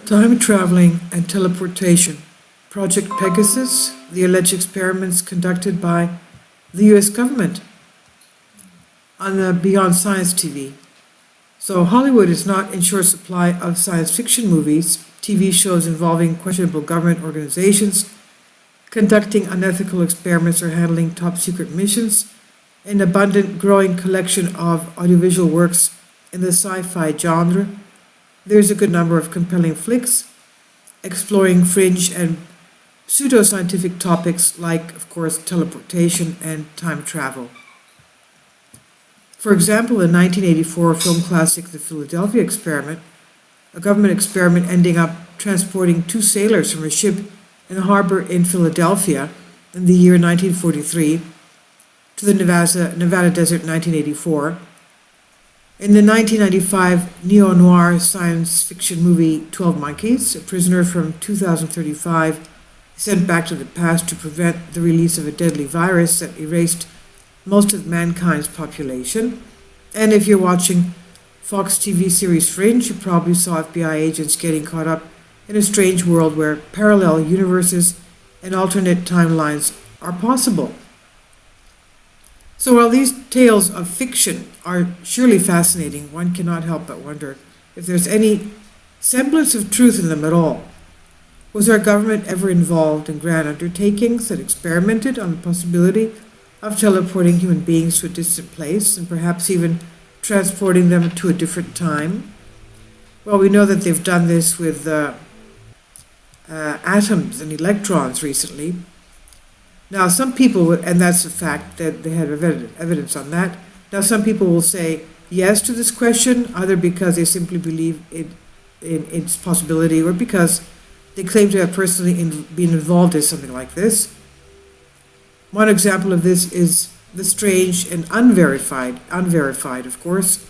Time traveling and teleportation. Project Pegasus, the alleged experiments conducted by the US government on the Beyond Science TV. So Hollywood is not in short supply of science fiction movies, TV shows involving questionable government organizations, conducting unethical experiments or handling top secret missions, an abundant growing collection of audiovisual works in the sci-fi genre. There's a good number of compelling flicks exploring fringe and pseudoscientific topics like, of course, teleportation and time travel. For example, the 1984 film classic The Philadelphia Experiment, a government experiment ending up transporting two sailors from a ship in a harbor in Philadelphia in the year 1943 to the Nevada desert in 1984. In the 1995 neo-noir science fiction movie 12 Monkeys, a prisoner from 2035 is sent back to the past to prevent the release of a deadly virus that erased most of mankind's population. And if you're watching Fox TV series Fringe, you probably saw FBI agents getting caught up in a strange world where parallel universes and alternate timelines are possible. So while these tales of fiction are surely fascinating, one cannot help but wonder if there's any semblance of truth in them at all. Was our government ever involved in grand undertakings that experimented on the possibility of teleporting human beings to a distant place and perhaps even transporting them to a different time? Well, we know that they've done this with atoms and electrons recently. Now, some people, and that's a fact that they have evidence on that. Now, some people will say yes to this question, either because they simply believe in its possibility or because they claim to have personally been involved in something like this. One example of this is the strange and unverified, of course,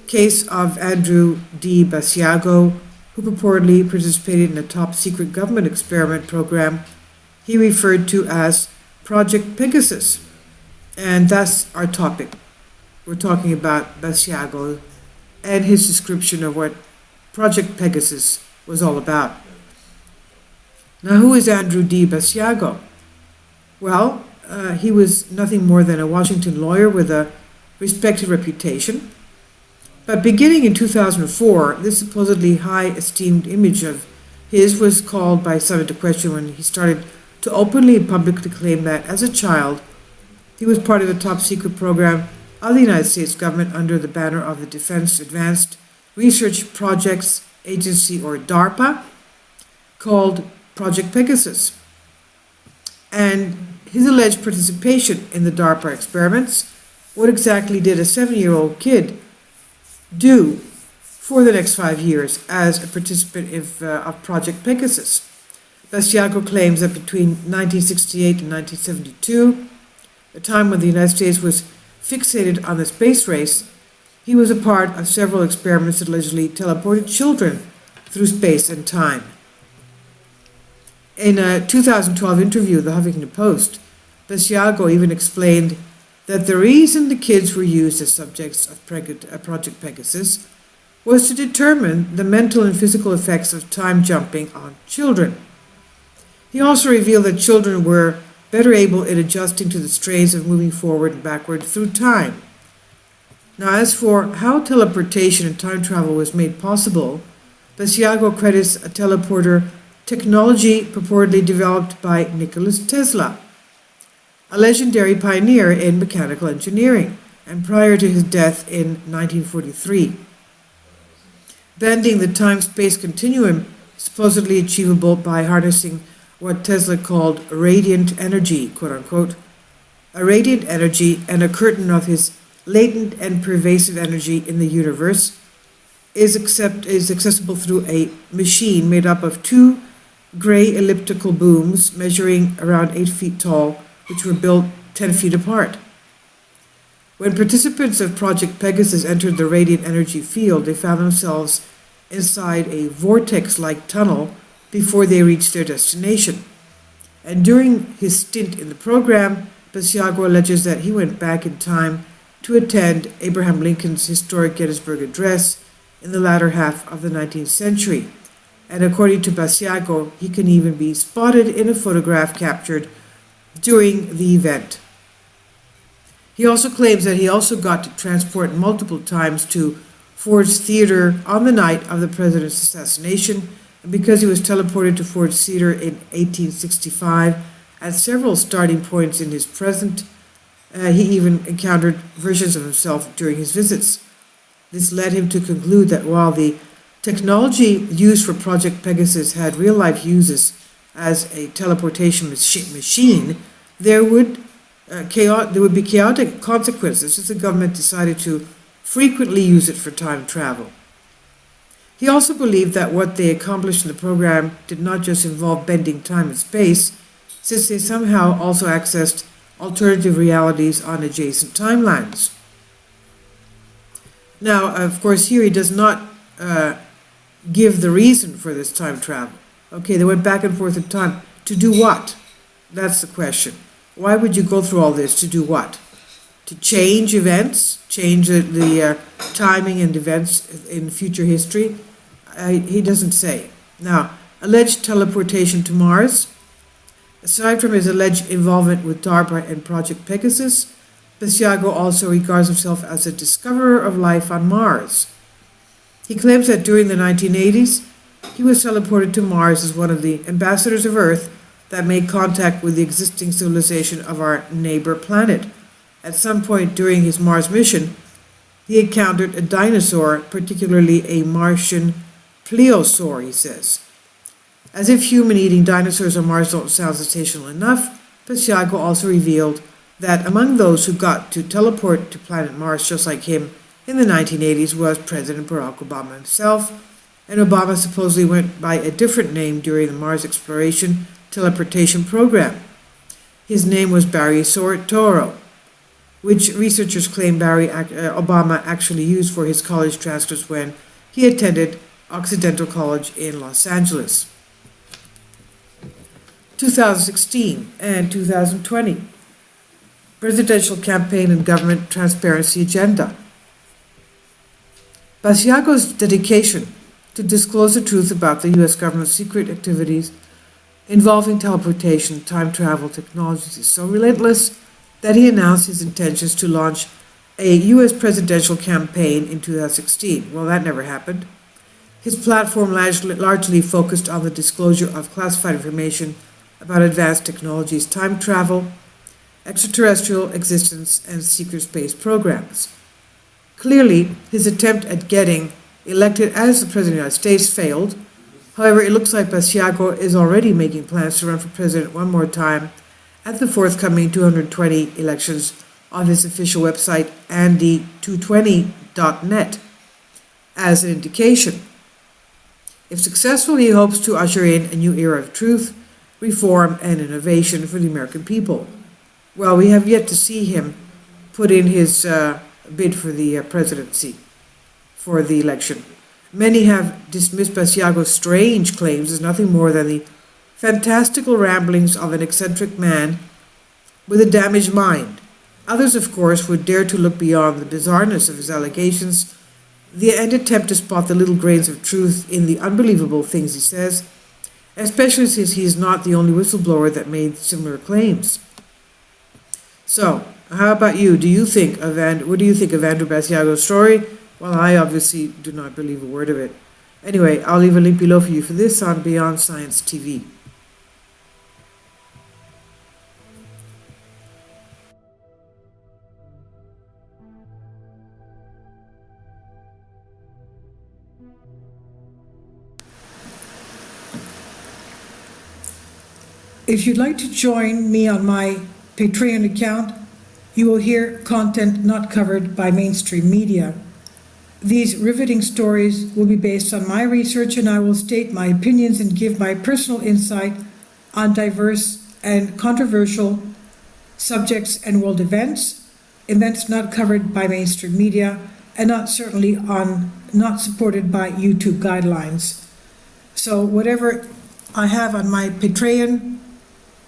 case of Andrew Basiago, who purportedly participated in a top secret government experiment program he referred to as Project Pegasus. And that's our topic. We're talking about Basiago and his description of what Project Pegasus was all about. Now, who is Andrew Basiago? Well, he was nothing more than a Washington lawyer with a respected reputation. But beginning in 2004, this supposedly high-esteemed image of his was called by some into question when he started to openly and publicly claim that, as a child, he was part of a top-secret program of the United States government under the banner of the Defense Advanced Research Projects Agency, or DARPA, called Project Pegasus. And his alleged participation in the DARPA experiments, what exactly did a 7-year-old kid do for the next 5 years as a participant of Project Pegasus? Basiago claims that between 1968 and 1972, a time when the United States was fixated on the space race, he was a part of several experiments that allegedly teleported children through space and time. In a 2012 interview with the Huffington Post, Basiago even explained that the reason the kids were used as subjects of Project Pegasus was to determine the mental and physical effects of time jumping on children. He also revealed that children were better able in adjusting to the strains of moving forward and backward through time. Now, as for how teleportation and time travel was made possible, Basiago credits a teleporter technology purportedly developed by Nikola Tesla, a legendary pioneer in mechanical engineering, and prior to his death in 1943. Bending the time-space continuum, supposedly achievable by harnessing what Tesla called radiant energy, quote-unquote, a radiant energy and a curtain of his latent and pervasive energy in the universe, is accessible through a machine made up of two gray elliptical booms measuring around 8 feet tall, which were built 10 feet apart. When participants of Project Pegasus entered the radiant energy field, they found themselves inside a vortex-like tunnel before they reached their destination. And during his stint in the program, Basiago alleges that he went back in time to attend Abraham Lincoln's historic Gettysburg Address in the latter half of the 19th century. and according to Basiago, he can even be spotted in a photograph captured during the event. He also claims that he also got to transport multiple times to Ford's Theater on the night of the president's assassination, and because he was teleported to Ford's Theater in 1865 at several starting points in his present, he even encountered versions of himself during his visits. This led him to conclude that while the technology used for Project Pegasus had real-life uses as a teleportation machine, there would be chaotic consequences if the government decided to frequently use it for time travel. He also believed that what they accomplished in the program did not just involve bending time and space, since they somehow also accessed alternative realities on adjacent timelines. Now, of course, here he does not give the reason for this time travel. Okay, they went back and forth in time. To do what? That's the question. Why would you go through all this? To do what? To change events? Change the timing and events in future history? He doesn't say. Now, alleged teleportation to Mars. Aside from his alleged involvement with DARPA and Project Pegasus, Basiago also regards himself as a discoverer of life on Mars. He claims that during the 1980s, he was teleported to Mars as one of the ambassadors of Earth that made contact with the existing civilization of our neighbor planet. At some point during his Mars mission, he encountered a dinosaur, particularly a Martian plesiosaur, he says. As if human-eating dinosaurs on Mars don't sound sensational enough, Basiago also revealed that among those who got to teleport to planet Mars just like him in the 1980s was President Barack Obama himself, and Obama supposedly went by a different name during the Mars exploration teleportation program. His name was Barry Toro, which researchers claim Obama actually used for his college transcripts when he attended Occidental College in Los Angeles. 2016 and 2020. Presidential campaign and government transparency agenda. Basiago's dedication to disclose the truth about the U.S. government's secret activities involving teleportation, time travel technologies is so relentless that he announced his intentions to launch a U.S. presidential campaign in 2016. Well, that never happened. His platform largely focused on the disclosure of classified information about advanced technologies, time travel, extraterrestrial existence, and secret space programs. Clearly, his attempt at getting elected as the President of the United States failed. However, it looks like Basiago is already making plans to run for president one more time at the forthcoming 220 elections on his official website, andy220.net, as an indication. If successful, he hopes to usher in a new era of truth, reform, and innovation for the American people. Well, we have yet to see him put in his bid for the presidency, for the election. Many have dismissed Basiago's strange claims as nothing more than the fantastical ramblings of an eccentric man with a damaged mind. Others, of course, would dare to look beyond the bizarreness of his allegations and attempt to spot the little grains of truth in the unbelievable things he says, especially since he is not the only whistleblower that made similar claims. So, how about you? What do you think of Andrew Basiago's story? Well, I obviously do not believe a word of it. Anyway, I'll leave a link below for you for this on Beyond Science TV. If you'd like to join me on my Patreon account, you will hear content not covered by mainstream media. These riveting stories will be based on my research, and I will state my opinions and give my personal insight on diverse and controversial subjects and world events not covered by mainstream media, and not supported by YouTube guidelines. So whatever I have on my Patreon,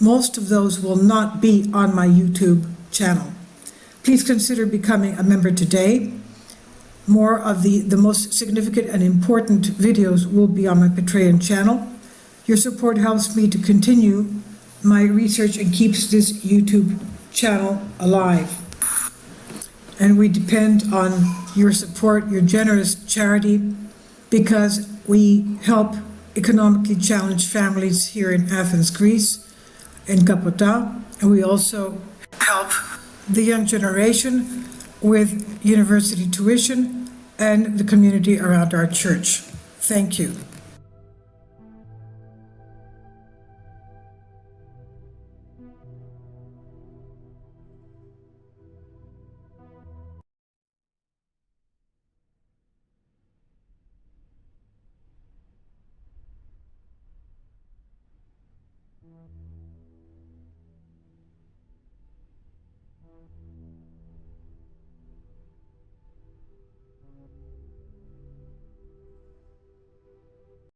most of those will not be on my YouTube channel. Please consider becoming a member today. More of the most significant and important videos will be on my Patreon channel. Your support helps me to continue my research and keeps this YouTube channel alive. And we depend on your support, your generous charity, because we help economically challenged families here in Athens, Greece, in Kapota, and we also help the young generation with university tuition and the community around our church. Thank you.